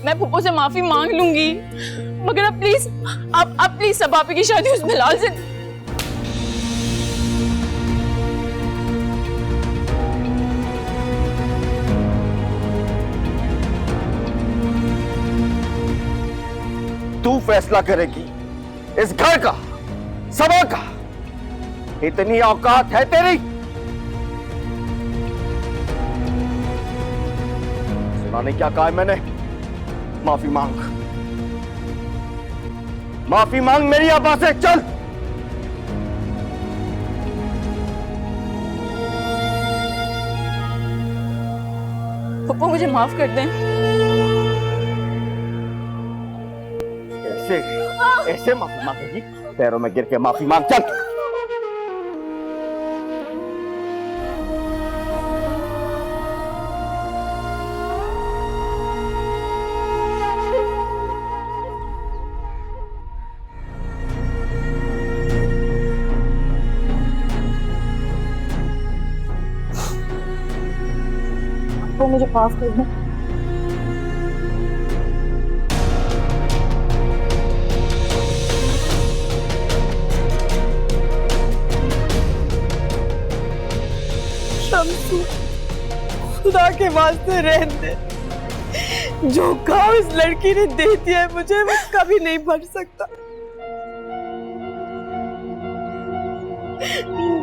मैं फूफो से माफी मांग लूंगी, मगर अब प्लीज आप प्लीज सब आपकी शादी उस बिलाल से। तू फैसला करेगी इस घर का, सभा का। इतनी औकात है तेरी? सुना नहीं क्या कहा है मैंने? माफी मांग, माफी मांग मेरी आबा से। चल फूफो मुझे माफ कर दें। ऐसे ऐसे माफी मांगेगी? पैरों में गिर के माफी मांग। चल फूफो मुझे माफ कर दें। शम्सू, खुदा के वास्ते रहने दे। जो घाव इस लड़की ने दे दिया है मुझे, वो कभी नहीं भर सकता।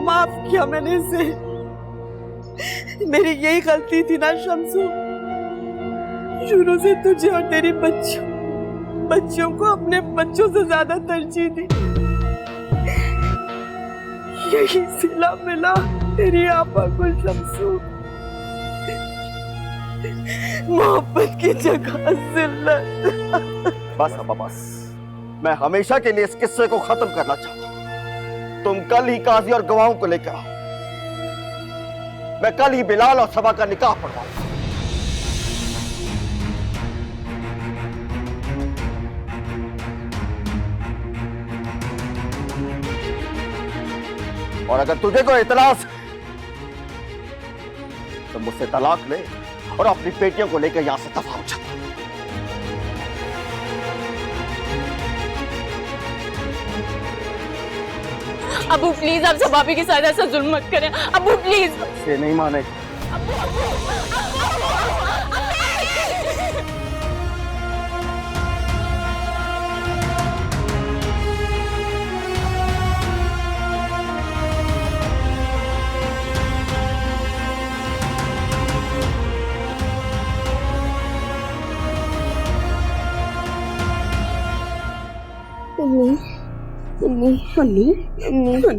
माफ किया मैंने इसे। मेरी यही गलती थी ना शम्सू, शुरू से तुझे और तेरी बच्चों को अपने बच्चों से ज्यादा तरजीह दी। यही सिला मिला तेरी आपा को शम्सू। मोहब्बत की जगह जिल्लत। बस अब बस, मैं हमेशा के लिए इस किस्से को खत्म करना चाहता हूं। तुम कल ही काजी और गवाहों को लेकर आओ। मैं कल ही बिलाल और सबा का निकाह पढ़वाऊंगा। और अगर तुझे कोई इतराज है तो मुझसे तलाक ले और अपनी बेटियों को लेकर यहां से दफा हो जा। अबू प्लीज आप सब भाभी के साथ ऐसा जुल्म मत करें। अबू प्लीज। से नहीं माने।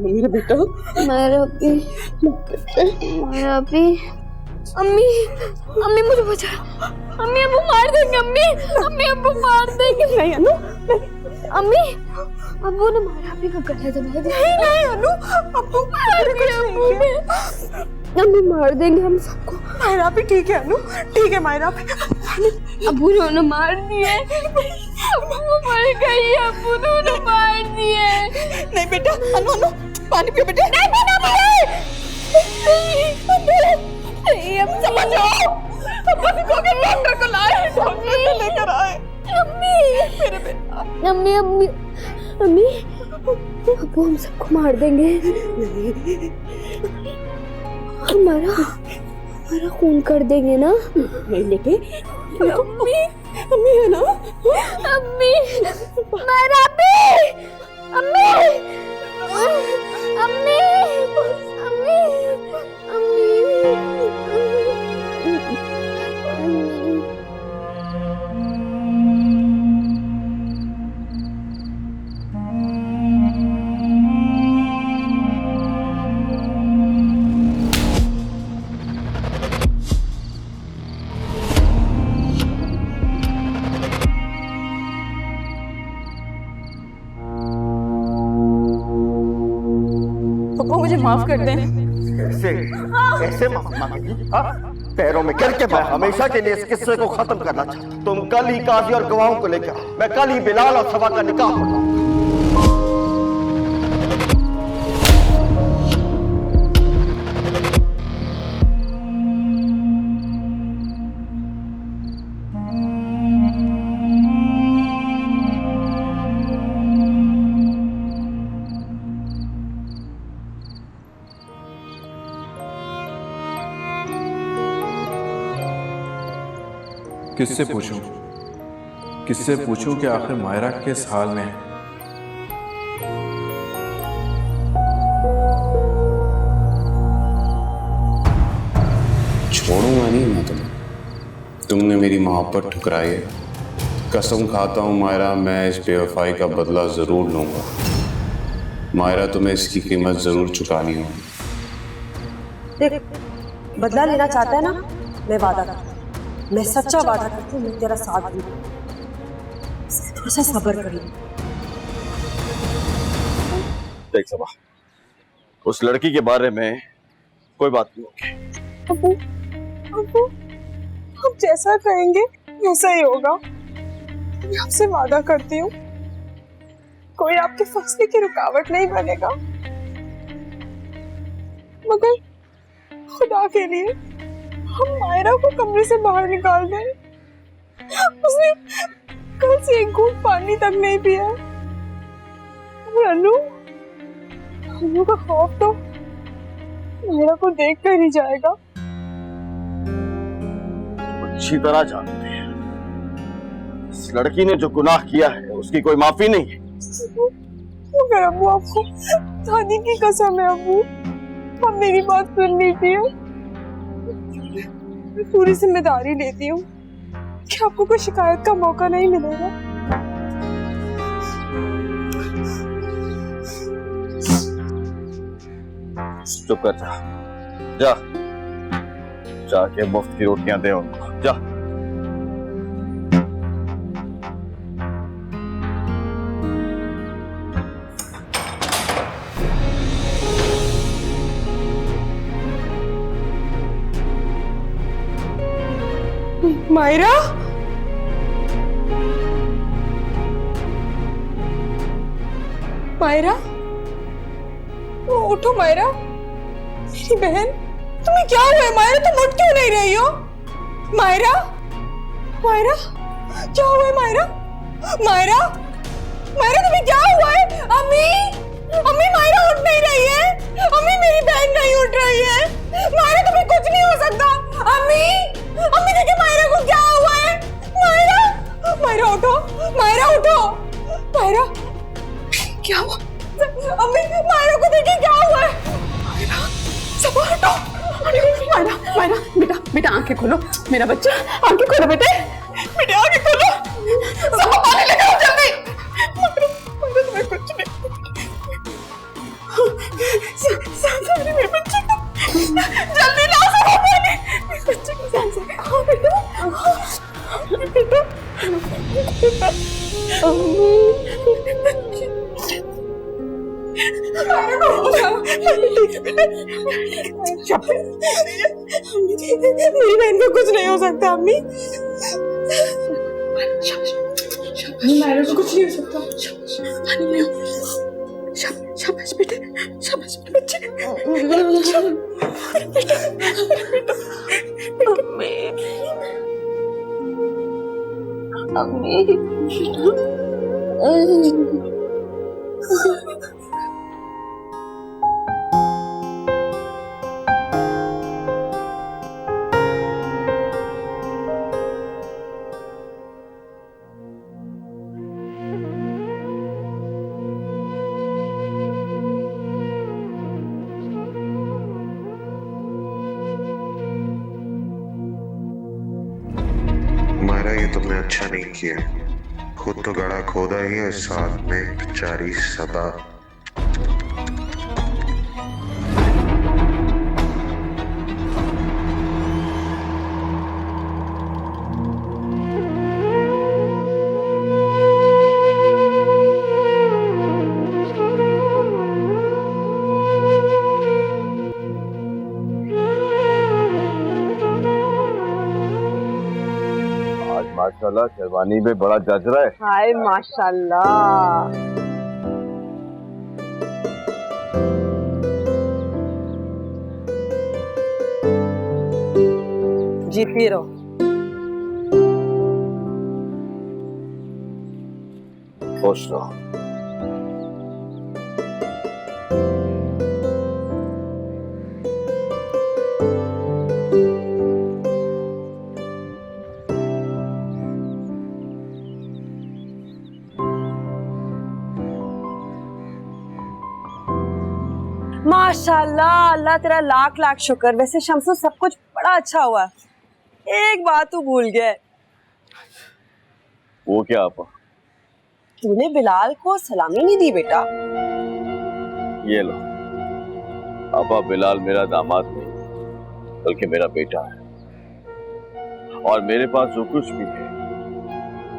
मेरा बेटा, अम्मी मुझे बचाओ। अम्मी अबू मार देंगे। अम्मी अबू मार देंगे। नहीं अनु, अम्मी अबू ने मारा भी का गला दबाया। नहीं अनु, अबू अम्मी मार देंगे हम सबको। मायरा भी ठीक है अनु, ठीक है मायरा भी। अबू ने उन्हें मार दिए। अबू मर गई। अबू ने उन्हें मार दिए। नहीं बेटा, अनु पानी पियो बेटा। नहीं पीना नहीं, अब समझो। अब्बा को के डॉक्टर को लाए, डॉक्टर को लेकर आए। अम्मी मेरे बेटा। अम्मी अम्मी अम्मी अबू हम सबको मार देंगे। हमारा खून कर देंगे ना। नहीं लेके अम्मी है ना। अम्मी मारा भी। अम्मी अम्मी अम्मी मुझे माफ कर दें। ऐसे ऐसे माफी मांगेगी? हाँ? पैरों में गिर के मैं हमेशा के लिए इस किस्से को खत्म करना चाहता हूं। तुम कल ही काजी और गवाहों को लेकर आओ। मैं कल ही बिलाल और सबा का निकाह पढ़वाऊंगा। किससे पूछूं? किससे पूछूं कि आखिर मायरा किस हाल में है? छोड़ूंगा नहीं मैं तुम्हें। तुमने मेरी मोहब्बत ठुकराई है। कसम खाता हूँ मायरा, मैं इस बेवफाई का बदला जरूर लूंगा। मायरा, तुम्हें इसकी कीमत जरूर चुकानी होगी। देख, बदला लेना चाहता है ना, मैं वादा करता हूँ, मैं सच्चा वादा करती हूँ, मैं तेरा साथ दूंगी। थोड़ा सा सब्र कर ले। देख सबा, उस लड़की के बारे में कोई बात नहीं होगी। अबू, अबू, आप जैसा कहेंगे वैसा ही होगा। मैं आपसे वादा करती हूँ, कोई आपके फैसले की रुकावट नहीं बनेगा। मगर खुदा के लिए हम मायरा को कमरे से बाहर निकाल दें। उसने कल से एक घूंट पानी तक नहीं पिया। और अनु का खौफ तो मायरा को देख कर ही जाएगा। अच्छी तरह जानते हैं इस लड़की ने जो गुनाह किया है उसकी कोई माफी नहीं है। मगर अबू, आपको दादी की कसम है अबू, आप मेरी बात सुन लीजिए। मैं पूरी जिम्मेदारी लेती हूँ कि आपको कोई शिकायत का मौका नहीं मिलेगा। चुप कर जा, जाके मुफ्त की रोटियां दे उनको, जा। मायरा, मायरा, उठो मायरा, मेरी बहन, तुम्हें क्या हुआ है मायरा? तुम उठ क्यों नहीं रही हो? मायरा, मायरा, क्या हुआ है मायरा? मायरा, मायरा, तुम्हें क्या हुआ है? अम्मी, अम्मी, मायरा उठ नहीं रही है। अम्मी, मेरी बहन नहीं उठ रही है। मायरा, तुम्हें कुछ नहीं हो सकता। अम्मी, अम्मी, देखिए मायरा को क्या हुआ है। मायरा, मायरा उठो, मायरा उठो, मायरा, क्या हुआ? अम्मी, मायरा को देखिए क्या हुआ है। मायरा, सब हटो। मायरा, मायरा, बेटा, बेटा आंखें खोलो, मेरा बच्चा, आंखें खोलो बेटे, बेटे आंखें खोलो, सब पानी लेकर आओ जल्दी। मायरा, मायरा, तुम्हें कुछ नहीं, मेरे बच्चे को जल्दी लाओ, सब पानी, मेरे बच्चे को सांस आओ बेटा, बेटा, बेटा, मेरी बहन को कुछ नहीं हो सकता अम्मी। मायरा को कुछ नहीं हो सकता। शाबाश बेटे, शाबाश बच्चे, अम्मी, मायरा, ये तुमने अच्छा नहीं किया। खुद तो गड़ा खोदा ही है, साथ में बेचारी सदा। माशाल्लाह शेरवानी में बड़ा जच रहा है। हाय माशाल्लाह। जीती रहो। खुश रहो। माशाल्लाह, अल्लाह तेरा लाख लाख शुक्र। वैसे शम्सू सब कुछ बड़ा अच्छा हुआ, एक बात तू भूल गया। वो क्या आपा? तूने बिलाल को सलामी नहीं दी बेटा। ये लो आपा, बिलाल मेरा दामाद नहीं बल्कि मेरा बेटा है, और मेरे पास जो कुछ भी है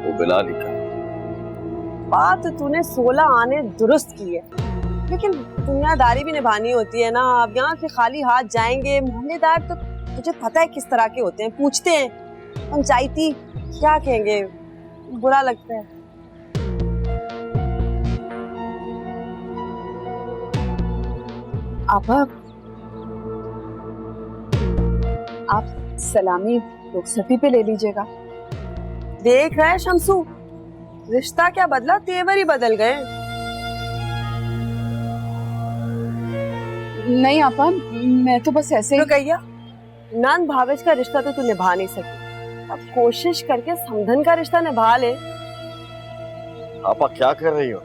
वो बिलाल ही का। बात तो तूने 16 आने दुरुस्त की है, लेकिन दुनियादारी भी निभानी होती है ना। अब यहाँ के खाली हाथ जाएंगे। मोहल्लेदार तो तुझे पता है किस तरह के होते हैं, पूछते हैं पंचायती क्या कहेंगे, बुरा लगता है। आपा, आप सलामी रुखसती पे ले लीजिएगा। देख रहा है शम्सू, रिश्ता क्या बदला, तेवर ही बदल गए। नहीं आपा, मैं तो बस ऐसे तो कहिया नंद भावेश का रिश्ता तो तू निभा नहीं सकी, अब कोशिश करके समधन का रिश्ता निभा ले। आपा क्या कर रही हो?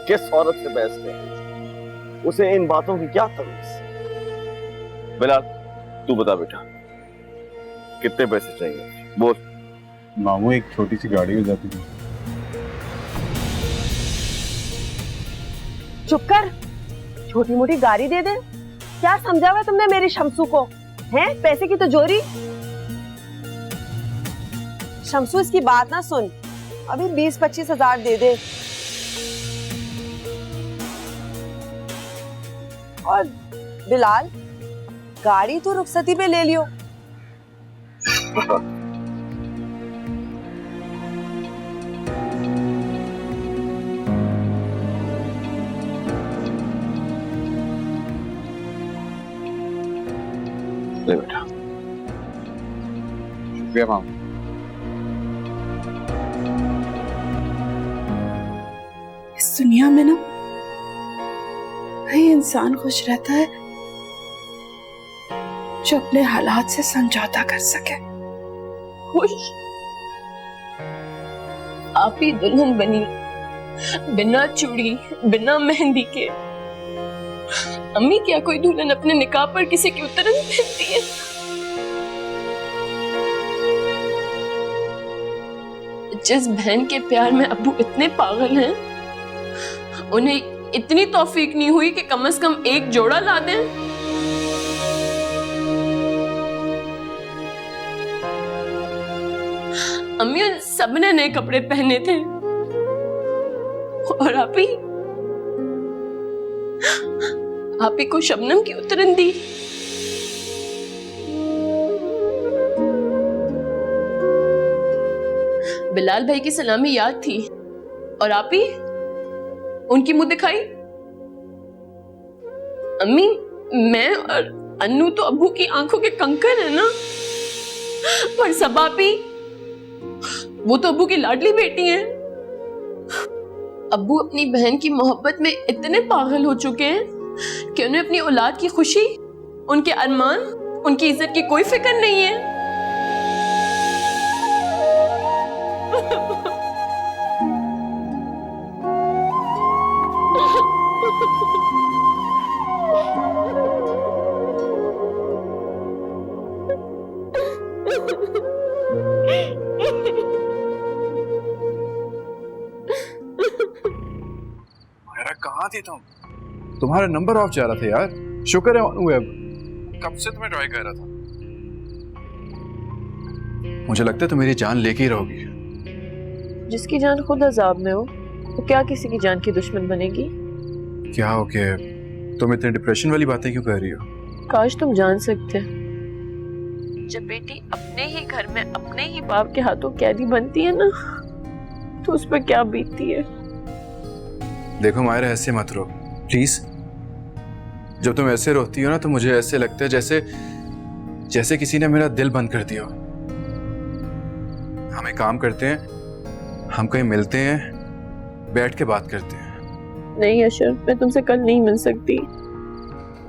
किस औरत से बहस कर रही हो? उसे इन बातों की क्या तमीज? बिलाल तू बता बेटा, कितने पैसे चाहिए बोल। मामू एक छोटी सी गाड़ी हो जाती है। चुप कर, छोटी मोटी गाड़ी दे दे। क्या समझा हुआ तुमने मेरी शम्सू को? हैं पैसे की तो जोरी। शम्सू इसकी बात ना सुन, अभी 20-25 हजार दे दे। और बिलाल, गाड़ी तो रुखसती पे ले लियो। ले बेटा। शुक्रिया मामू। इस दुनिया में ना वही इंसान खुश रहता है जो अपने हालात से समझौता कर सके। खुश? आप ही दुल्हन बनी, बिना चूड़ी बिना मेहंदी के। अम्मी, क्या कोई दुल्हन अपने निकाह पर किसी की उतरन पहनती है? जिस बहन के प्यार में अब्बू इतने पागल हैं, उन्हें इतनी तौफीक नहीं हुई कि कम से कम एक जोड़ा ला दें। अम्मी, उन सबने नए कपड़े पहने थे, और आप ही को शबनम की उतरन दी। बिलाल भाई की सलामी याद थी, और आप ही उनकी मुंह दिखाई। अम्मी, मैं और अन्नू तो अब्बू की आंखों के कंकर है ना, पर सबापी वो तो अब्बू की लाडली बेटी है। अब्बू अपनी बहन की मोहब्बत में इतने पागल हो चुके हैं कि उन्हें अपनी औलाद की खुशी, उनके अरमान, उनकी इज्जत की कोई फिक्र नहीं है। कहाँ थी तुम? तुम्हारा नंबर ऑफ जा रहा था यार। शुक्र है ऑन हुए। अब कब से तुम्हें ट्राई कर रहा था। मुझे लगता है तुम मेरी जान लेके ही रहोगी। जिसकी जान खुद अजाब में हो, तो क्या किसी की जान की दुश्मन बनेगी? क्या हो के तुम इतने डिप्रेशन वाली बातें क्यों कर रही हो? काश तुम जान सकते। जब बेटी अपने ही घर में अपने ही बाप के हाथों कैदी बनती है ना, तो उस पर क्या बीतती है। देखो मायरा, ऐसे मत रो प्लीज। जब तुम ऐसे रोती हो ना, तो मुझे ऐसे लगता है जैसे किसी ने मेरा दिल बंद कर दिया। हम एक काम करते हैं, हम कहीं मिलते हैं, बैठ के बात करते हैं। नहीं अशर, मैं तुमसे कल नहीं मिल सकती।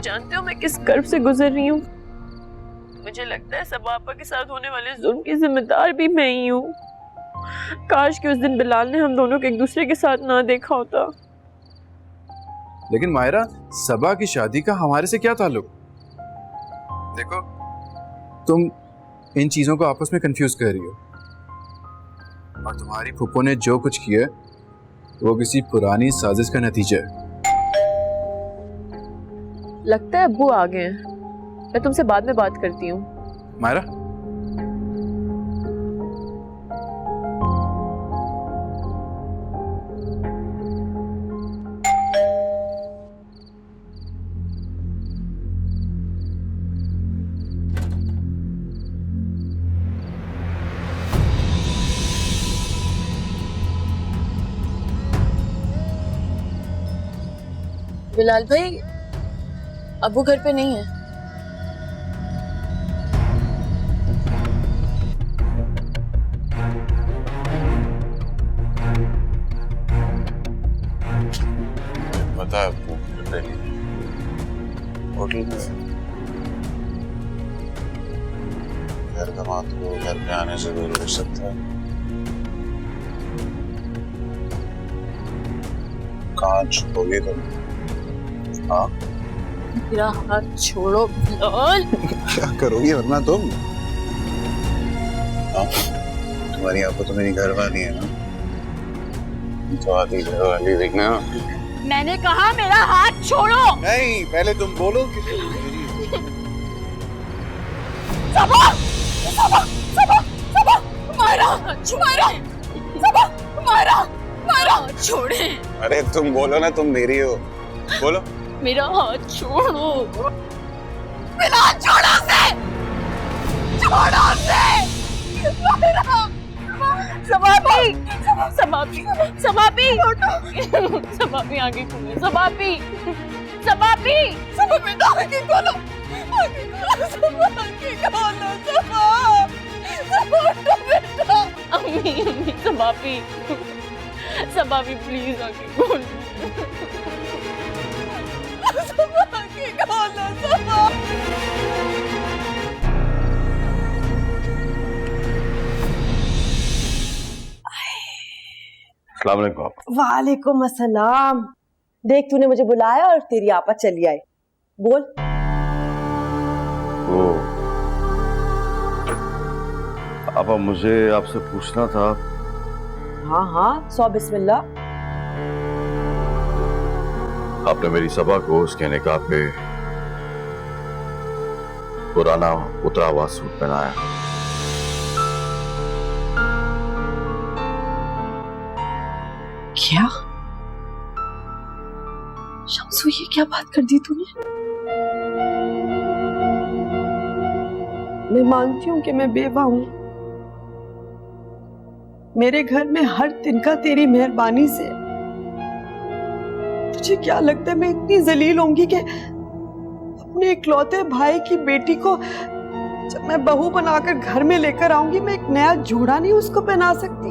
जानते हो मैं किस कर्ब से गुजर रही हूँ? मुझे लगता है सबापा के साथ होने वाले जुल्म की जिम्मेदार भी मैं ही हूँ। काश कि उस दिन बिलाल ने हम दोनों को एक दूसरे के साथ ना देखा होता। लेकिन मायरा, सबा की शादी का हमारे से क्या ताल्लुक? देखो, तुम इन चीजों को आपस में कंफ्यूज कर रही हो, और तुम्हारी फूफो ने जो कुछ किया वो किसी पुरानी साजिश का नतीजा है। लगता है अब्बू आ गए हैं, मैं तुमसे बाद में बात करती हूँ। मायरा, बिलाल भाई, अब्बू घर पे नहीं है। पता है होटल में घर का बात को घर पे आने से दूर हो सकता है। कहाँ छुपोगे तुम? हाँ, मेरा हाथ छोड़ो बिलाल। क्या करोगी वरना तुम? हाँ, तुम्हारी आपको तो मेरी घर वाली है ना, तो आती घर वाली देखना। मैंने कहा मेरा हाथ छोड़ो। नहीं, पहले तुम बोलो कि सबा, सबा, सबा, सबा, मायरा, मायरा, सबा, मायरा, मायरा, छोड़े। अरे तुम बोलो ना, तुम मेरी हो, बोलो। मेरा हाथ छोड़ो। बिलाल, छोड़ो से, छोड़ो से। मायरा, समापी, समापी, समापी, समापी आगे खोलो, समापी, समापी, समापी आगे खोलो, आगे खोलो, समापी खोलो, बेटा। अम्मी, अम्मी, समापी, समापी प्लीज आगे खोलो, आगे खोलो, समापी। अस्सलाम वालेकुम आप। वालेकुम अस्सलाम। देख, तूने मुझे बुलाया और तेरी आपा चली आई। बोल। वो आपा, मुझे आपसे पूछना था। हाँ हाँ, सौ बिस्मिल्लाह। आपने मेरी सबा को उसके निकाह पे पुराना उतरा हुआ सूट पहनाया। क्या शम्सू, ये क्या बात कर दी तूने? मैं मानती हूँ कि मैं बेवा हूँ। मेरे घर में हर तिनका तेरी मेहरबानी से। तुझे क्या लगता है मैं इतनी जलील होंगी कि अपने इकलौते भाई की बेटी को जब मैं बहू बनाकर घर में लेकर आऊंगी, मैं एक नया जोड़ा नहीं उसको पहना सकती?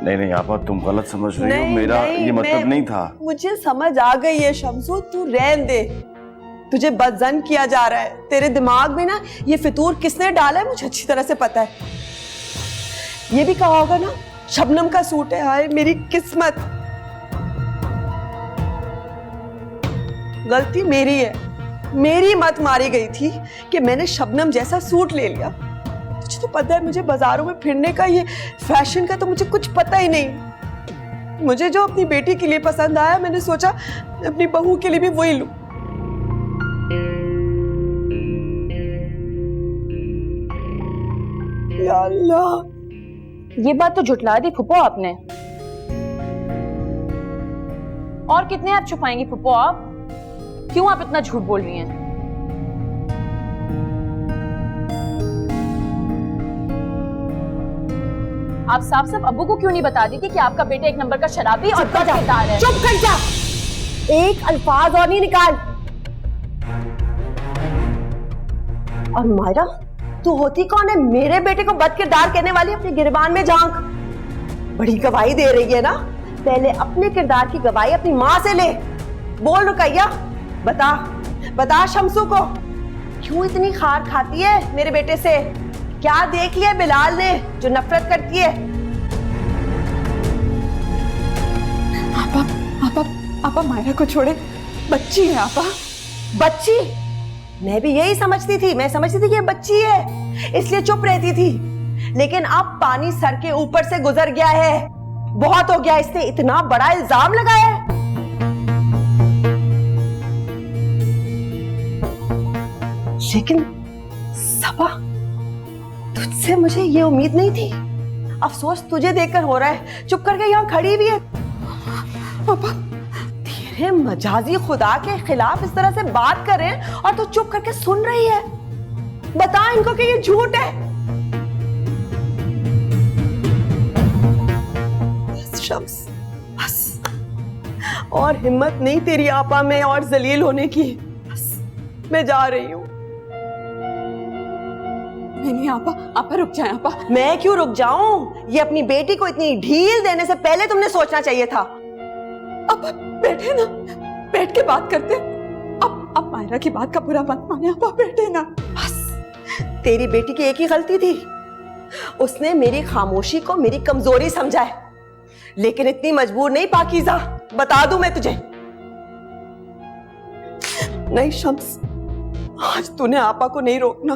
नहीं नहीं आपा, तुम गलत समझ रही हो। मेरा ये मतलब नहीं था। मुझे समझ आ गई है शम्सू, तू रहन दे। तुझे बदजन किया जा रहा है। तेरे दिमाग में ना ये फितूर किसने डाला है मुझे अच्छी तरह से पता है। ये भी कहा होगा ना, शबनम का सूट है। हाय मेरी किस्मत, गलती मेरी है। मेरी मत मारी गई थी कि मैंने शबनम जैसा सूट ले लिया। तुझे तो पता है मुझे बाजारों में फिरने का, ये फैशन का तो मुझे कुछ पता ही नहीं। मुझे जो अपनी बेटी के लिए पसंद आया, मैंने सोचा अपनी बहू के लिए भी वही लूं। या अल्लाह, ये बात तो झुटला दी फुप्पो आपने। और कितने आप छुपाएंगी फुप्पो? आप क्यों आप इतना झूठ बोल रही हैं? आप साफ साफ अब्बू को क्यों नहीं बता दी थी कि आपका बेटा एक नंबर का शराबी और बदकिरदार है? चुप कर जा, एक अल्फाज और नहीं निकाल। और मायरा, तू होती कौन है मेरे बेटे को बदकिरदार कहने वाली? अपने गिरबान में झांक। बड़ी गवाही दे रही है ना, पहले अपने किरदार की गवाही अपनी माँ से ले। बोल रुकैया, बता बता शम्सू को क्यों इतनी खार खाती है मेरे बेटे से? क्या देख लिया बिलाल ने जो नफरत करती है? आपा मायरा को छोड़े, बच्ची है आपा। बच्ची? मैं भी यही समझती थी, मैं समझती थी कि ये बच्ची है, इसलिए चुप रहती थी। लेकिन अब पानी सर के ऊपर से गुजर गया है, बहुत हो गया, इसने इतना बड़ा इल्जाम लगाया है। लेकिन सबा, तुझसे मुझे ये उम्मीद नहीं थी। अफसोस तुझे देखकर हो रहा है, चुप करके यहाँ खड़ी भी है। पापा तेरे मजाजी खुदा के खिलाफ इस तरह से बात कर रहे हैं और तू चुप करके सुन रही है। बता इनको कि ये झूठ है। बस शम्स, बस, और हिम्मत नहीं तेरी आपा में और जलील होने की। बस मैं जा रही हूँ। नहीं आपा रुक जाए आपा। मैं क्यों रुक जाऊं? ये अपनी बेटी को इतनी ढील देने से पहले तुमने सोचना चाहिए था। आपा बैठे ना, बैठ के बात करते। अब मायरा की बात का बुरा मत माने आपा, बैठे ना। बस तेरी बेटी की एक ही गलती थी, उसने मेरी खामोशी को मेरी कमजोरी समझा है। लेकिन इतनी मजबूर नहीं पाकीज़ा, बता दूं मैं तुझे। नहीं शम्स, आज तूने आपा को नहीं रोकना।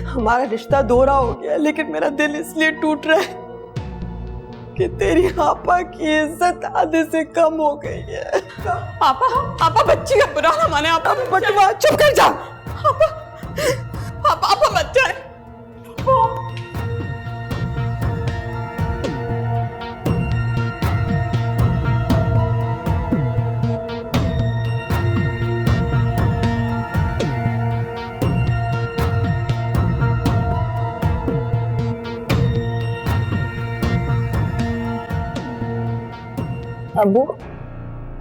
हमारा रिश्ता दोहरा हो गया, लेकिन मेरा दिल इसलिए टूट रहा है कि तेरी आपा की इज्जत आधे से कम हो गई है। आपा बच्ची का बुरा ना माने। आपा बटवा चुप कर जा। आपा मत जाए।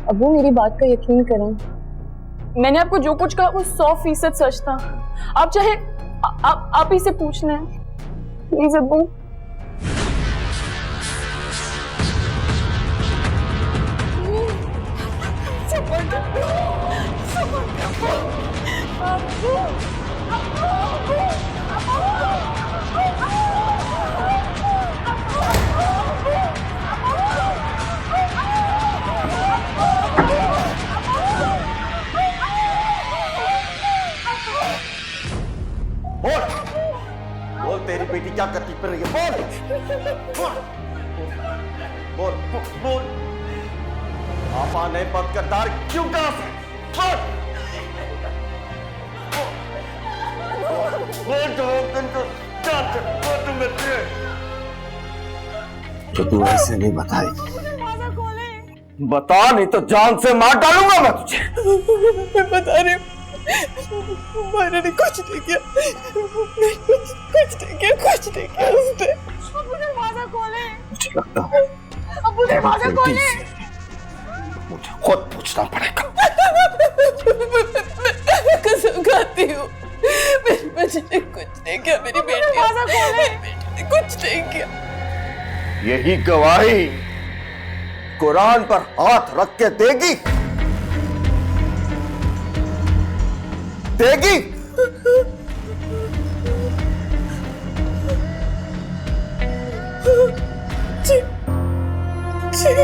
अबू मेरी बात का यकीन करें, मैंने आपको जो कुछ कहा वो 100% सच था। आप चाहे आप ही से पूछ लें, प्लीज अबू। बोल तेरी बेटी क्या करती फिर रही है? बोल बोल बोल बोल। आपा ने बंद करदार क्यों कहा? बोल तो तू ऐसे नहीं बताएगी। बता, नहीं तो जान से मार डालूंगा मैं तुझे। मैं बता रही हूँ, मायरा ने कुछ नहीं किया, कुछ नहीं किया उसने। अबू दरवाजा खोले। मुझे लगता है अबू दरवाजा खोले। मुझे खुद पूछना पड़ेगा। कसम खाती हूँ, मेरी बच्ची ने कुछ नहीं किया, मेरी बेटी ने कुछ नहीं किया। यही गवाही कुरान पर हाथ रख के देगी? देगी? जी, जी।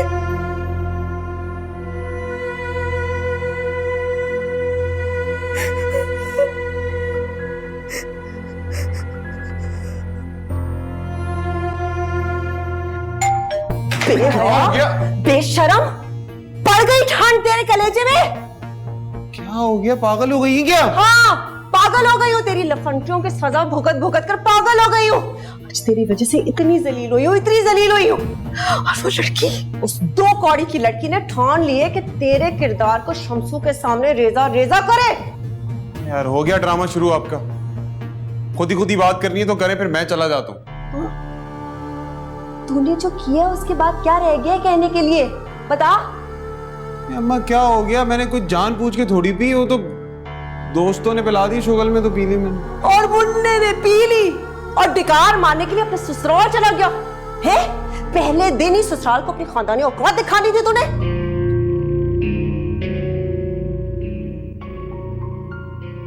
बेशरम, पड़ गई ठान तेरे कलेजे में। क्या हो गया? पागल हो गई क्या? हाँ, पागल हो गई हूँ। तेरी लफंटियों की सजा भुगत भुगत कर पागल हो गई हूँ। आज तेरी वजह से इतनी जलील हुई हूँ, इतनी जलील हुई हूँ। और वो लड़की, उस 2 कौड़ी की लड़की ने ठान लिए कि तेरे किरदार को शम्सू के सामने रेजा रेजा करे। यार हो गया ड्रामा शुरू आपका। खुद ही बात करनी है तो करें, फिर मैं चला जाता हूँ। तूने जो किया उसके बाद क्या रह गया कहने के लिए? बता। अम्मा क्या हो गया? मैंने कुछ जान पूछ के थोड़ी पी, वो तो दोस्तों ने पिला दी, शुगल में तो पी ली मैंने। और मुन्ने ने पी ली और डिकार मारने के लिए अपने ससुराल चला गया है। पहले दिन ही ससुराल को अपनी खानदानी औकात दिखानी थी तूने।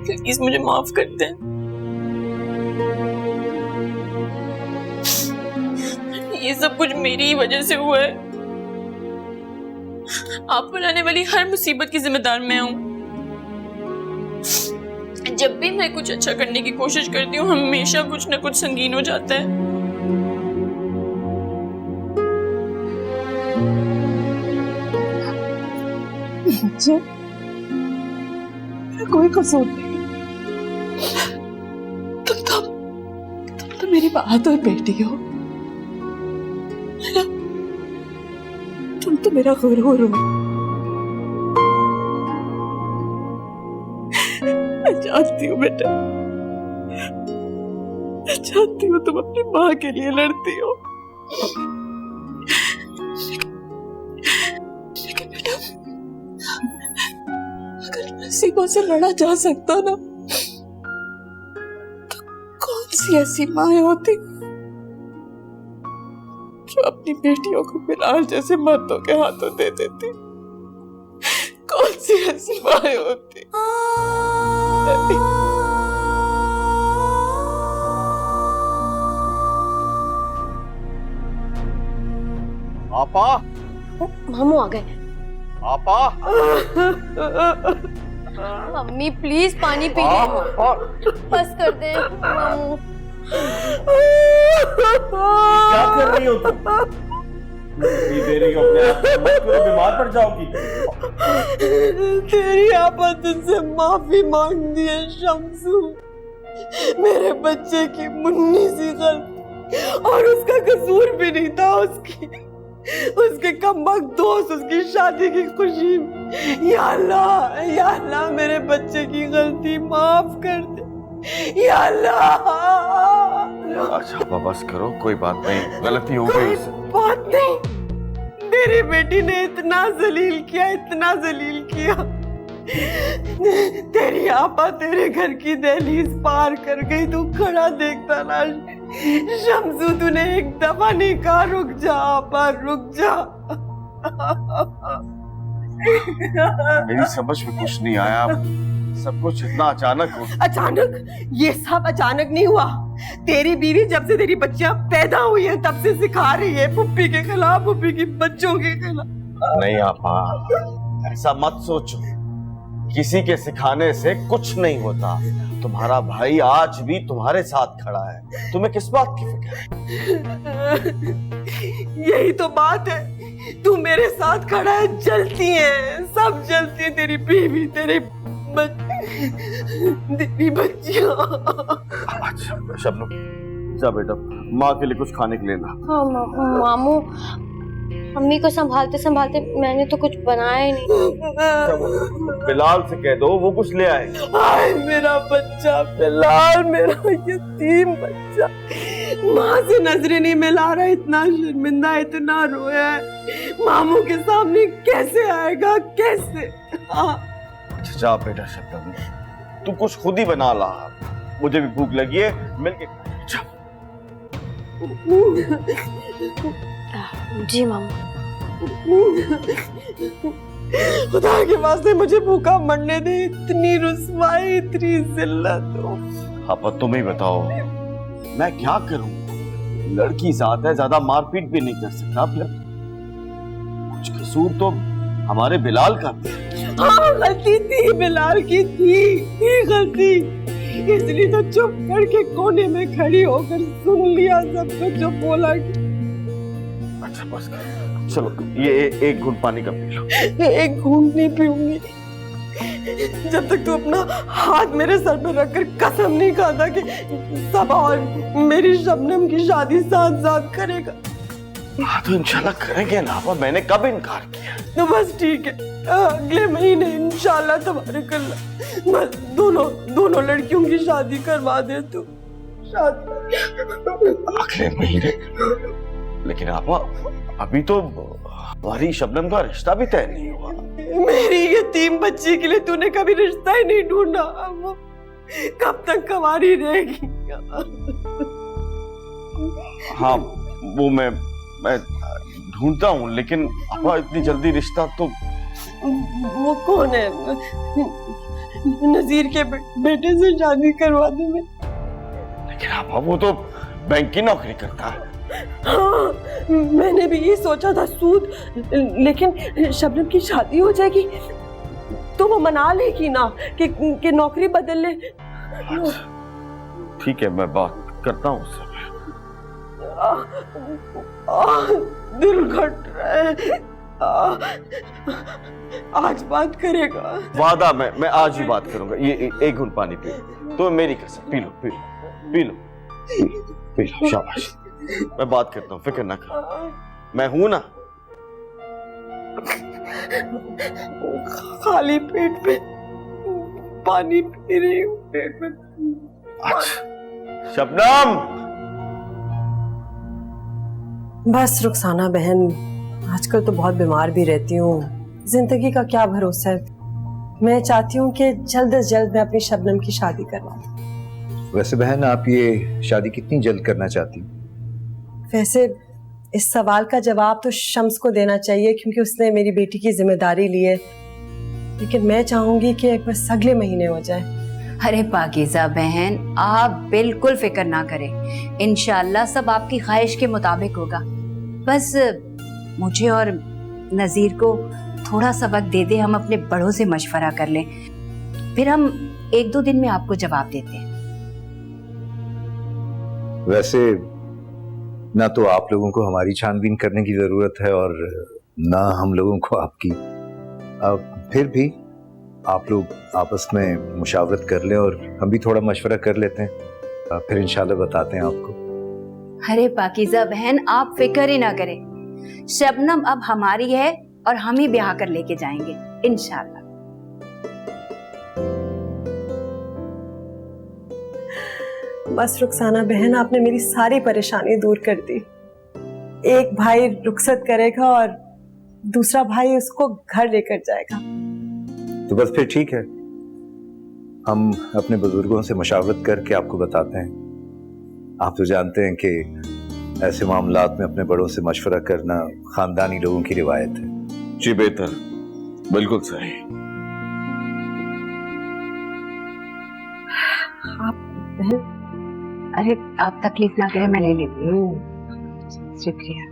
प्लीज मुझे माफ कर दें। ये सब कुछ मेरी ही वजह से हुआ है। आप पर आने वाली हर मुसीबत की जिम्मेदार मैं हूं। जब भी मैं कुछ अच्छा करने की कोशिश करती हूँ हमेशा कुछ ना कुछ संगीन हो जाता है। मुझे कोई कसूर नहीं। तुम तो मेरी बात और बेटी हो। तुम तो मेरा गुरूर हो। मैं जानती हूँ बेटा, मैं जानती हूँ तुम अपनी माँ के लिए लड़ती हो, लेकिन बेटा अगर नसीबों से लड़ा जा सकता ना तो कौन सी ऐसी माँ होती जो अपनी बेटियों को बिलाल जैसे मर्दों के हाथों दे देती? कौन सी ऐसी माँ होती? आपा, मामू आ गए। आपा, मम्मी प्लीज पानी पी ले। बस कर दे मामू। क्या कर रही हो तुम? दे रही हो अपने आप को, मत करो, बीमार पड़ जाओगी। तेरी आपा तुझसे माफी मांगती है शम्सू। मेरे बच्चे की मुन्नी सी गलती, और उसका कसूर भी नहीं था। उसके कमबख्त दोस्त उसकी शादी की खुशी में। या अल्लाह मेरे बच्चे की गलती माफ कर दे या अल्लाह। अच्छा बस करो, कोई बात नहीं, गलती हो गई। बात नहीं, मेरी बेटी ने इतना जलील किया। तेरी आपा तेरे घर की दहलीज पार कर गई, तू खड़ा देखता ना। शम्सू तूने एक दफा नहीं कहा रुक जा आपा, रुक जा। मेरी समझ में कुछ नहीं आया, सब कुछ इतना अचानक हो। अचानक? ये सब अचानक नहीं हुआ। तेरी बीवी जब से तेरी बच्चियां पैदा हुई है तब से सिखा रही है पुप्पी के खिलाफ, पुप्पी की बच्चों के खिलाफ। नहीं आपा, ऐसा मत सोचो, किसी के सिखाने से कुछ नहीं होता। तुम्हारा भाई आज भी तुम्हारे साथ खड़ा है, तुम्हें किस बात की फिक्र है? यही तो बात है, तू मेरे साथ खड़ा है, जलती है, सब जलती है, तेरी बीवी, तेरी बच्चियां। अच्छा शबनम, जा बेटा, माँ के लिए कुछ खाने के लिए ला। हाँ मामू, मम्मी को संभालते संभालते मैंने तो कुछ बनाया ही नहीं। बिलाल से कह दो वो कुछ ले आए। हाय मेरा बच्चा बिलाल, मेरा यतीम बच्चा, माँ से नजरें नहीं मिला रहा, इतना शर्मिंदा, इतना रोया है, मामू के सामने कैसे आएगा, कैसे? अच्छा जा बेटा शबनम, तू कुछ खुद ही बना ला, मुझे भी भूख लगी है, मिलके जा। जी मामू। खुदा के वास्ते मुझे भूखा मरने दे, इतनी रुस्वाई, इतनी जिल्लत हो। आप तुम ही बताओ, मैं क्या करूं? लड़की साथ है, ज्यादा मारपीट भी नहीं कर सकता, फिर कुछ कसूर तो हमारे बिलाल का भी। हाँ गलती थी, बिलाल की थी गलती, इसलिए तो चुप करके कोने में खड़ी होकर सुन लिया सबको जो बोला। अच्छा बस चलो, ये एक घूंट पानी का पी लो। एक घूंट नहीं पीऊंगी जब तक तू अपना हाथ मेरे सर पे रखकर कसम नहीं खाता कि सबा और मेरी शबनम की शादी साथ साथ करेगा। हाँ तो इंशाल्लाह करेंगे ना, मैंने कब इनकार किया? तो बस ठीक है, अगले महीने इंशाल्लाह तबारकल्लाह बस दोनों लड़कियों की शादी करवा दे तू। शादी अगले महीने? लेकिन आपा अभी तो हमारी शबनम का रिश्ता भी तय नहीं हुआ। मेरी यतीम बच्ची के लिए तूने कभी रिश्ता ही नहीं ढूंढा, वो कब तक कुंवारी रहेगी? हाँ वो मैं ढूंढता हूँ, लेकिन आपा इतनी जल्दी रिश्ता तो। वो कौन है? नजीर के बेटे से शादी करवा दे मैं। लेकिन आपा वो तो बैंक की नौकरी करता है। हाँ, मैंने भी ये सोचा था सूद, लेकिन शबनम की शादी हो जाएगी तो वो मना लेगी ना कि नौकरी बदल ले। ठीक है, मैं बात करता हूँ उससे। दिल घट रहा है। आज बात करेगा। वादा, मैं आज ही बात करूंगा। ये एक घूंट पानी पी लो, तो मेरी कसम, P low P low P low P low, शाबाश। मैं बात करता हूँ, फिक्र ना कर, मैं हूं ना। खाली पेट पे पानी पी रही हूँ, पेट में। शबनम, बस रुखसाना बहन, आजकल तो बहुत बीमार भी रहती हूँ, जिंदगी का क्या भरोसा है। मैं चाहती हूँ कि जल्द से जल्द मैं अपनी शबनम की शादी करवा दूँ। वैसे बहन, आप ये शादी कितनी जल्द करना चाहती? वैसे इस सवाल का जवाब तो शम्स को देना चाहिए, क्योंकि उसने मेरी बेटी की जिम्मेदारी ली है, लेकिन मैं चाहूंगी कि बस अगले महीने हो जाए। अरे पाकीज़ा बहन, आप बिल्कुल फिक्र ना करें, इंशाल्लाह सब आपकी ख्वाहिश के मुताबिक होगा। बस मुझे और नज़ीर को थोड़ा सा वक्त दे दे, हम अपने बड़ों से मशवरा कर लें, फिर हम 1-2 दिन में आपको जवाब देते हैं। वैसे ना तो आप लोगों को हमारी छानबीन करने की जरूरत है और ना हम लोगों को आपकी। फिर भी आप लोग आपस में मुशावरत कर लें और हम भी थोड़ा मशवरा कर लेते हैं, फिर इंशाल्लाह बताते हैं आपको। अरे पाकीज़ा बहन, आप फिक्र ही ना करें, शबनम अब हमारी है और हम ही ब्याह कर लेके जाएंगे इंशाल्लाह। बस रुखसाना बहन, आपने मेरी सारी परेशानी दूर कर दी। एक भाई रुखसत करेगा और दूसरा भाई उसको घर लेकर जाएगा। तो बस फिर ठीक है, हम अपने बुजुर्गों से मशावरत करके आपको बताते हैं। आप तो जानते हैं कि ऐसे मामलात में अपने बड़ों से मशवरा करना खानदानी लोगों की रिवायत है। जी बेहतर, बिल्कुल सही। आप अरे आप तकलीफ ना करें, मैं ले लेती हूँ। शुक्रिया।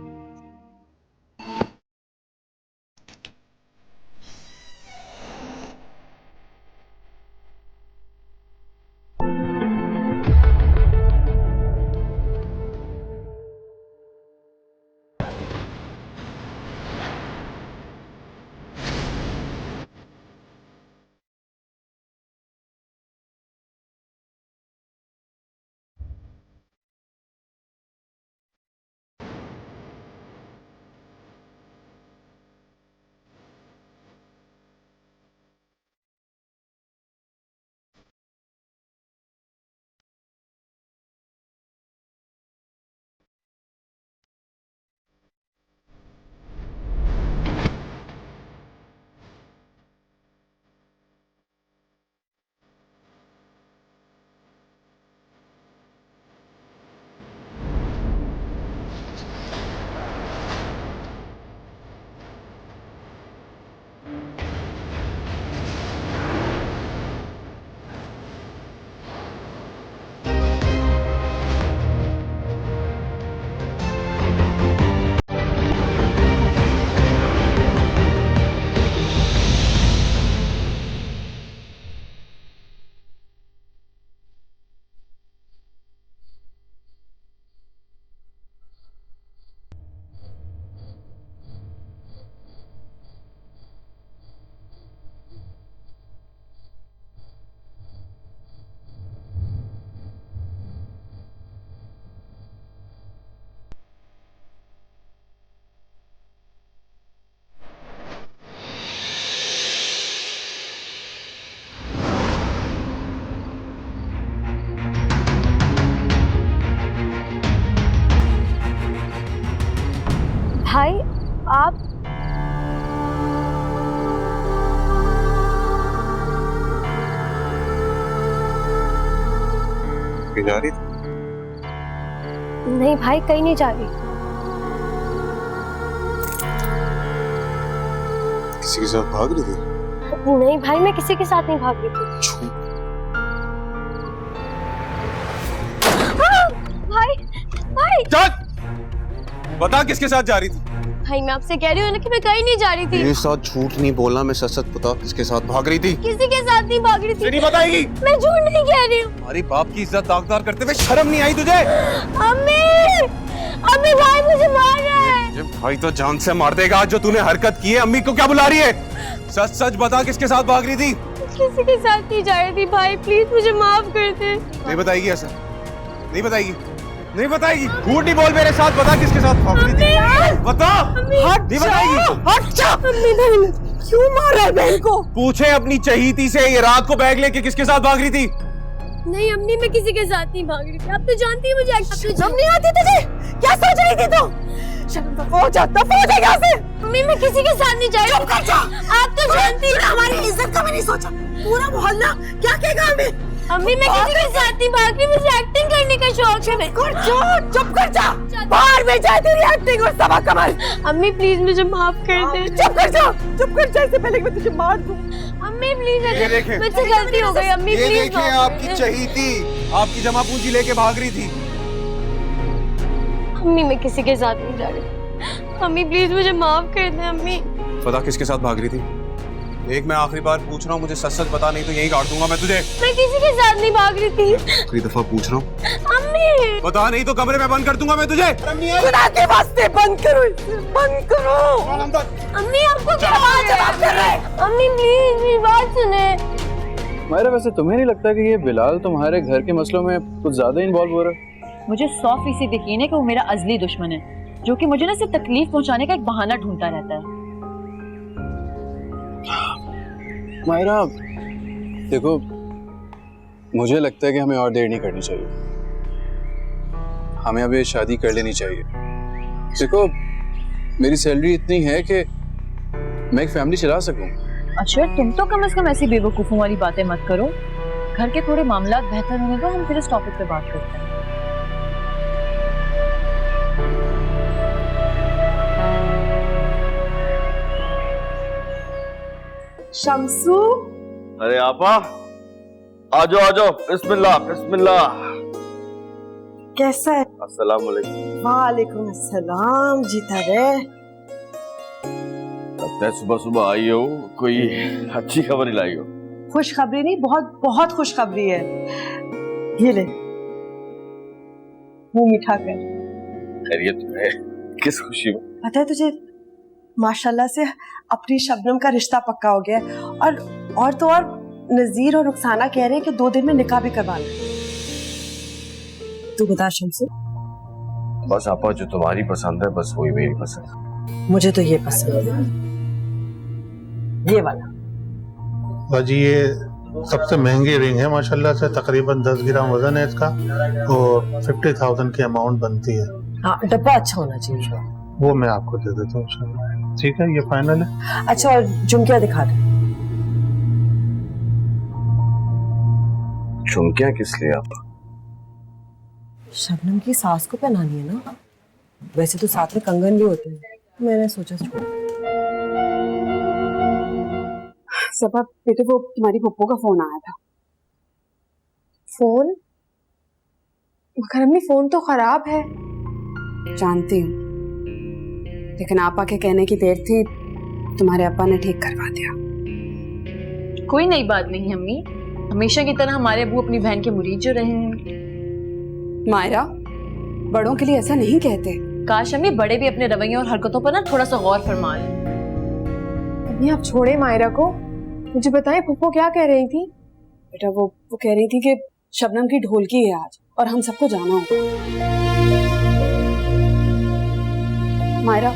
भाई आप जा रही थी? नहीं भाई, कहीं नहीं जा रही। किसी के साथ भाग रही थी? नहीं भाई, मैं किसी के साथ नहीं भाग रही थी। भाई भाई चल! बता किसके साथ जा रही थी? भाई मैं आपसे कह रही हूँ ना कि मैं कहीं नहीं जा रही थी। मेरे साथ झूठ नहीं बोलना, मैं सच सच बता किसके साथ भाग रही थी? किसी के साथ नहीं भाग रही थी। नहीं बताएगी? मैं झूठ नहीं कह रही हूँ। हमारी बाप की इज्जत दागदार करते हुए शर्म नहीं आई तुझे? अम्मी, अम्मी भाई मुझे मार रहा है। ये भाई तो जान से मार देगा आज जो तूने हरकत की है। अम्मी को क्या बुला रही है? सच सच बता किसके साथ भाग रही थी? किसी के साथ नहीं जा रही थी भाई, प्लीज मुझे माफ कर दे। नहीं बताएगी ऐसा? नहीं बताएगी? नहीं बताएगी? झूठ नहीं बोल, मेरे साथ बता किसके साथ भाग रही थी? बता। नहीं बताएगी? हट जा। अम्मी बहन क्यों मार रहा है बहन को? पूछे अपनी चहीती से ये रात को बैग लेके किसके साथ भाग रही थी? नहीं अम्मी, मैं किसी के साथ नहीं भाग रही थी। अब तो जानती है मुझे शर्म नहीं आती तुझे? क्या सोच रही थी तू? शर्म तो हो जाता, हो जाएगा यहाँ से। अम्मी मैं किसी के साथ नहीं जा रही। चुप कर जा। आप तो जानती हैं हमारी इज्जत का भी नहीं सोचा। पूरा मोहल्ला क्या कहेगा हमें? अम्मी मैं किसी के साथ नहीं भाग रही, मुझे एक्टिंग करने का शौक है। चुप कर जा। बाहर में जाए तेरी एक्टिंग और सबक कमाल। अम्मी प्लीज मुझे माफ कर दे। चुप कर जा, चुप कर जा, इससे पहले कि मैं तुझे मार दूं। अम्मी प्लीज, ये देखें। मुझसे गलती हो गई। अम्मी ये प्लीज देखिए आपकी चहीती आपकी जमा पूंजी लेके भाग रही थी। अम्मी मैं किसी के साथ नहीं जा रही। अम्मी प्लीज मुझे माफ कर दे। अम्मी पता किसके साथ भाग रही थी? एक मैं आखिरी बार पूछ रहा हूँ, मुझे सच सच बता, नहीं तो यही काट दूंगा मैं तुझे। मैं किसी के साथ नहीं भाग रही थी। आखिरी दफा पूछ रहा हूँ, अम्मी बता, नहीं तो कमरे में बंद कर दूंगा मैं तुझे। खुदा के वास्ते बंद करो इसे, बंद करो। अम्मी आपको क्या जवाब कर रहे हैं? अम्मी प्लीज मेरी बात सुने। मायरा वैसे तुम्हें नहीं लगता कि ये बिलाल तुम्हारे घर के मसलों में कुछ ज्यादा इन्वॉल्व हो रहा है? मुझे 100% यकीन है कि वो मेरा अजली दुश्मन है, जो कि मुझे ना सिर्फ तकलीफ पहुंचाने का एक बहाना ढूंढता रहता है। मायरा देखो, मुझे लगता है कि हमें और देर नहीं करनी चाहिए। हमें अभी शादी कर लेनी चाहिए। देखो मेरी सैलरी इतनी है कि मैं एक फैमिली चला सकूं। अच्छा तुम तो कम से कम ऐसी बेवकूफों वाली बातें मत करो। घर के थोड़े मामलात बेहतर होने दो, हम फिर इस टॉपिक पे बात करते हैं। शम्सू, अरे आपा आ जाओ, बिस्मिल्लाह बिस्मिल्लाह। कैसा है? अस्सलाम वालेकुम। वालेकुम अस्सलाम। जीता रहे। लगता है सुबह सुबह आई हो, कोई अच्छी खबर ही लाई हो। खुशखबरी नहीं, बहुत बहुत खुशखबरी है। ये ले, मुंह मीठा कर। खैरियत है? किस खुशी में? पता है तुझे, माशाल्लाह से अपनी शबनम का रिश्ता पक्का हो गया है। और तो और नजीर और रुखसाना कह रहे हैं कि 2 दिन में निकाह भी करवाना है। तू बता शम्सू। बस आपा जो तुम्हारी पसंद है बस वही मेरी पसंद है। मुझे तो ये पसंद है, ये वाला। बाजी ये सबसे महंगी रिंग है माशाल्लाह से, तकरीबन 10 ग्राम वजन है इसका और 50,000 की अमाउंट बनती है। हाँ, डब्बा अच्छा होना चाहिए। वो मैं आपको दे देता हूँ इंशाल्लाह। ठीक है, ये फाइनल है। अच्छा, और झुमकिया दिखा दे। झुमकिया किस लिए आप? शबनम की सास को पहनानी है ना। वैसे तो साथ में कंगन भी होते हैं, मैंने सोचा छोड़। सबा बेटे, वो तुम्हारी पप्पो का फोन आया था। फोन? मगर अम्मी फोन तो खराब है। जानती हूँ, लेकिन आपा के कहने की देर थी, तुम्हारे अब्बा ने ठीक करवा दिया। कोई नई बात नहीं अम्मी, हमेशा की तरह हमारे अबू अपनी बहन के मुरीद जो रहे हैं। मायरा, बड़ों के लिए ऐसा नहीं कहते। काश अम्मी बड़े भी अपने रवैयों और हरकतों पर ना थोड़ा सा गौर फरमा लें। अम्मी आप छोड़े मायरा को, मुझे बताएं पप्पो क्या कह रही थी? बेटा वो कह रही थी कि शबनम की ढोलकी है आज और हम सबको जाना होगा। मायरा,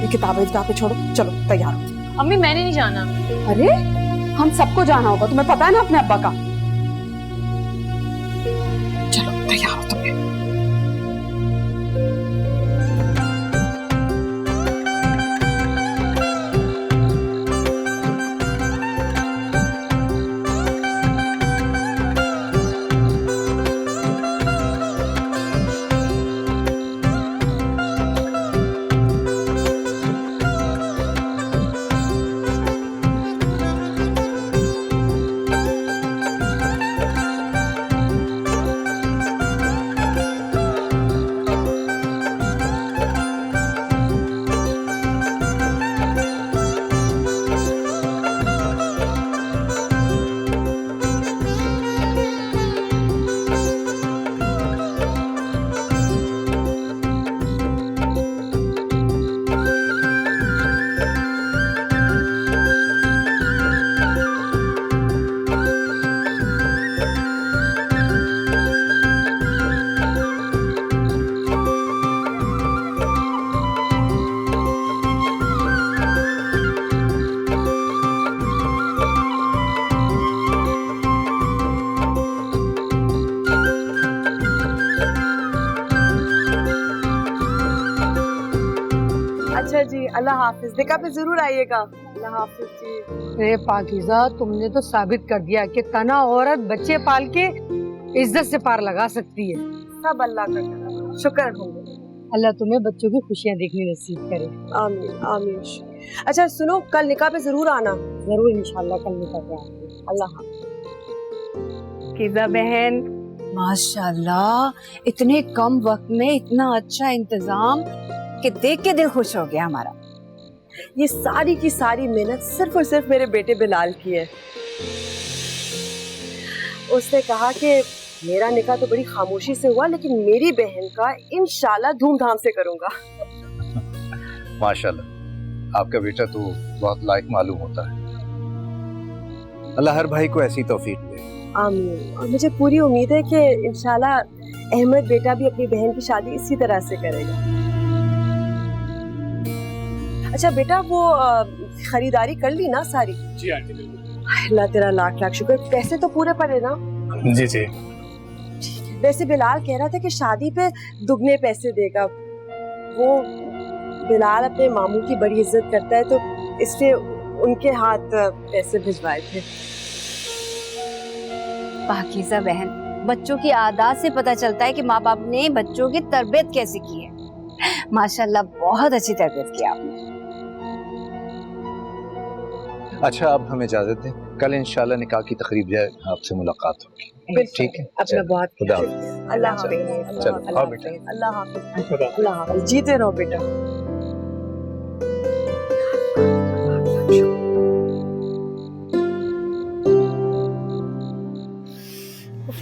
ये किताबें पे छोड़ो, चलो तैयार हो। अम्मी मैंने नहीं जाना। अरे हम सबको जाना होगा, तुम्हें पता है ना अपने अब्बा का। चलो तैयार हो तुम। अच्छा जी, अल्लाह हाफिज। निकाह पे जरूर आइएगा। अल्लाह हाफिज जी। अरे पाकीज़ा, तुमने तो साबित कर दिया कि तना औरत बच्चे पाल के इज्जत से पार लगा सकती है। सब अल्लाह का करम, शुक्र अल्हम्दुलिल्लाह। अल्लाह तुम्हें बच्चों की खुशियाँ देखने नसीब करे। आमीन आमीन। अच्छा सुनो, कल निकाह पे जरूर आना। जरूर इंशाल्लाह कल निकाह पे आएंगे। अल्लाह हाफिज। कीज़ा बहन, माशाल्लाह, इतने कम वक्त में इतना अच्छा इंतजाम कि देख के दिल खुश हो गया हमारा। ये सारी की सारी मेहनत सिर्फ और सिर्फ मेरे बेटे बिलाल की है। उसने कहा कि मेरा निकाह तो बड़ी खामोशी से हुआ, लेकिन मेरी बहन का इंशाल्लाह धूमधाम से करूंगा। माशाल्लाह, आपका बेटा तो बहुत लायक मालूम होता है। अल्लाह हर भाई को ऐसी तौफीक दे। आमीन। और मुझे पूरी उम्मीद है कि इंशाल्लाह अहमद बेटा भी अपनी बहन की शादी इसी तरह से करेगा। अच्छा बेटा, वो खरीदारी कर ली ना सारी? जी आंटी बिल्कुल। अल्लाह तेरा लाख लाख शुक्र। पैसे तो पूरे पड़े ना? जी जी। वैसे बिलाल कह रहा था कि शादी पे दुगने पैसे देगा। वो बिलाल अपने मामू की बड़ी इज्जत करता है, तो इसलिए उनके हाथ पैसे भिजवाए थे। पाकीज़ा बहन, बच्चों की आदत से पता चलता है कि माँ बाप ने बच्चों की तरबियत कैसे की है। माशाल्लाह, बहुत अच्छी तरबियत की आपने। अच्छा, अब हमें इजाजत दें, कल इंशाल्लाह निकाह की तकरीब जाए आपसे मुलाकात होगी। ठीक है, अपना बहुत खुदा अल्लाह हाफिज। चलो आओ बेटा। अल्लाह हाफिज। अल्लाह हाफिज। जीते रहो बेटा।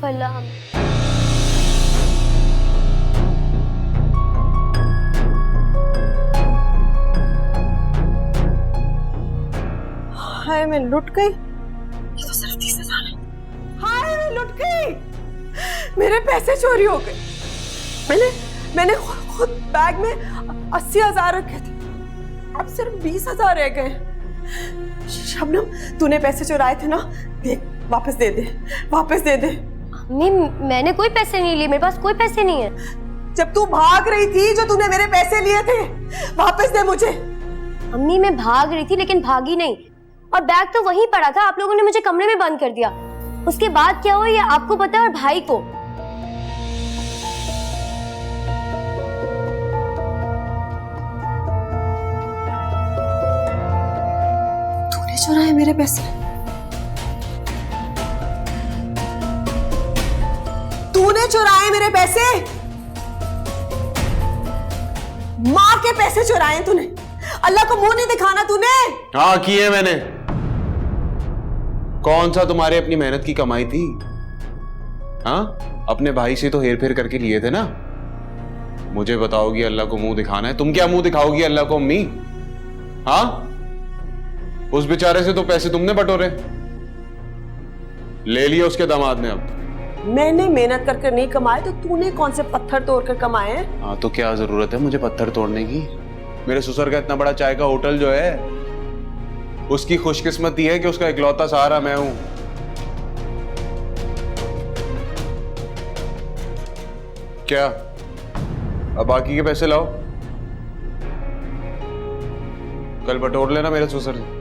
अल्लाह। हाय मैं लुट गई। ये तो सिर्फ 30,000 है। हाय मैं लुट गई। मेरे पैसे चोरी हो गए। मैंने खुद बैग में 80,000 रखे थे, अब सिर्फ 20,000 रह गए। शबनम, तूने पैसे चुराए थे ना? देख, वापस दे दे, वापस दे दे। अम्मी, मैंने कोई पैसे नहीं लिए, मेरे पास कोई पैसे नहीं है। जब तू भाग रही थी, जो तूने मेरे पैसे लिए थे, वापस दे मुझे। अम्मी, मैं भाग रही थी लेकिन भागी नहीं, और बैग तो वहीं पड़ा था। आप लोगों ने मुझे कमरे में बंद कर दिया। उसके बाद क्या हुआ ये आपको पता है और भाई को। तूने चुराए मेरे पैसे? तूने चुराए मेरे पैसे? माँ के पैसे चुराए तूने? अल्लाह को मुंह नहीं दिखाना तूने? हाँ किए मैंने। कौन सा तुम्हारे अपनी मेहनत की कमाई थी? हाँ, अपने भाई से तो हेर फेर करके लिए थे ना। मुझे बताओगी अल्लाह को मुंह दिखाना है? तुम क्या मुंह दिखाओगी अल्लाह को अम्मी? हाँ, उस बेचारे से तो पैसे तुमने बटोरे, ले लिए उसके दामाद ने। अब मैंने मेहनत करके नहीं कमाए तो तूने कौन से पत्थर तोड़कर कमाए हैं? हाँ, तो क्या जरूरत है मुझे पत्थर तोड़ने की? मेरे ससुर का इतना बड़ा चाय का होटल जो है, उसकी खुशकिस्मती है कि उसका इकलौता सहारा मैं हूं। क्या अब बाकी के पैसे लाओ, कल बटोर लेना मेरे ससुर से।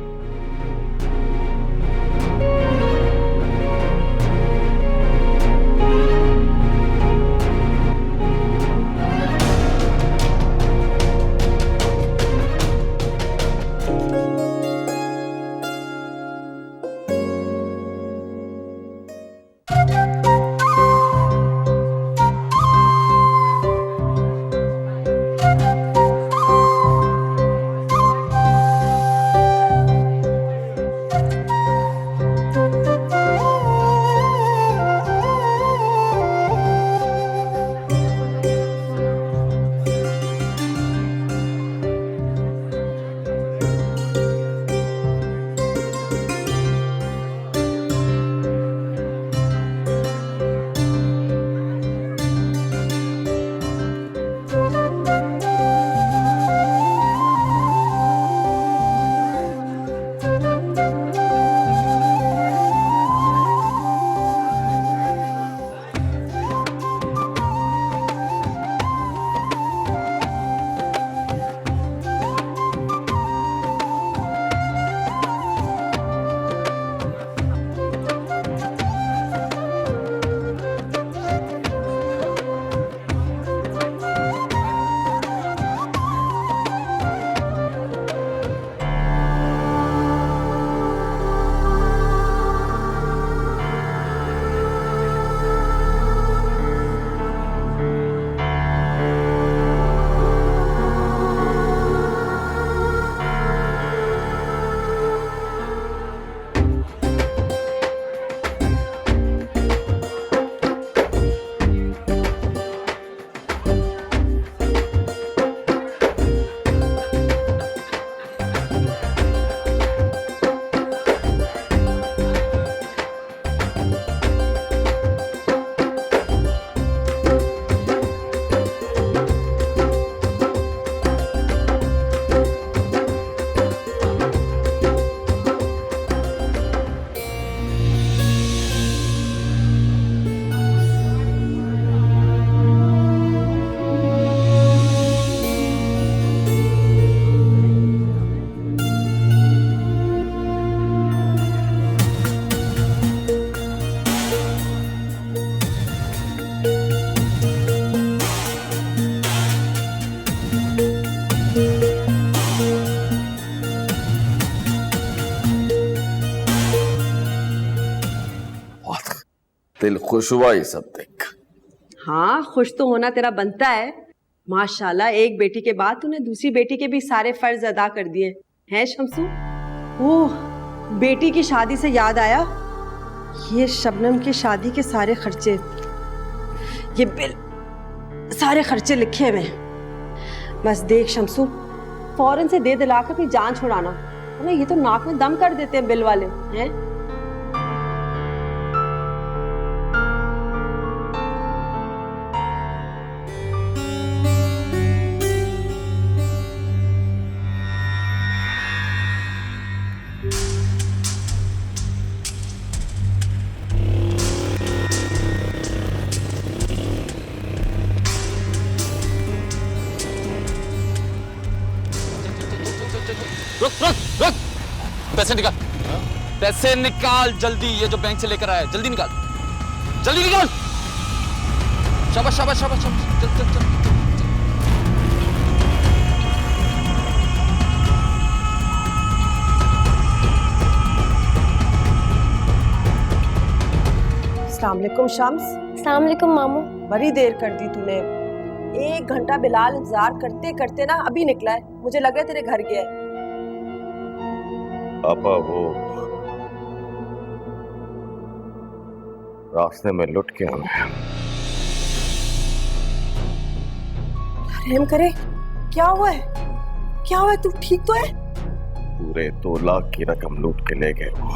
दिल खुश हुआ ये सब देख। हाँ, खुश तो होना तेरा बनता है। माशाल्लाह, एक बेटी के बाद तूने दूसरी बेटी के भी सारे फर्ज अदा कर दिए हैं शम्सू। ओह, बेटी की शादी से याद आया, ये शबनम की शादी के सारे खर्चे, ये बिल, सारे खर्चे लिखे हुए हैं। बस देख शम्सू, फौरन से दे दिलाकर अपनी जान छुड़ाना, वरना ये तो नाक में दम कर देते हैं बिल वाले हैं। रुक रुक रुक, पैसे निकाल, पैसे निकाल जल्दी। ये जो बैंक से लेकर आया जल्दी निकाल, जल्दी निकाल। शाबाश शाबाश शाबाश शाबाश, चल चल चल। अस्सलाम वालेकुम शम्स। अस्सलाम वालेकुम मामू। बड़ी देर कर दी तूने, 1 घंटा बिलाल इंतजार करते करते ना अभी निकला है, मुझे लगा तेरे घर गया है। पापा वो रास्ते में लुट के हमें। रहम करे, क्या हुआ है? क्या हुआ है? तू ठीक तो है? पूरे 2 लाख की रकम लूट के ले गए वो।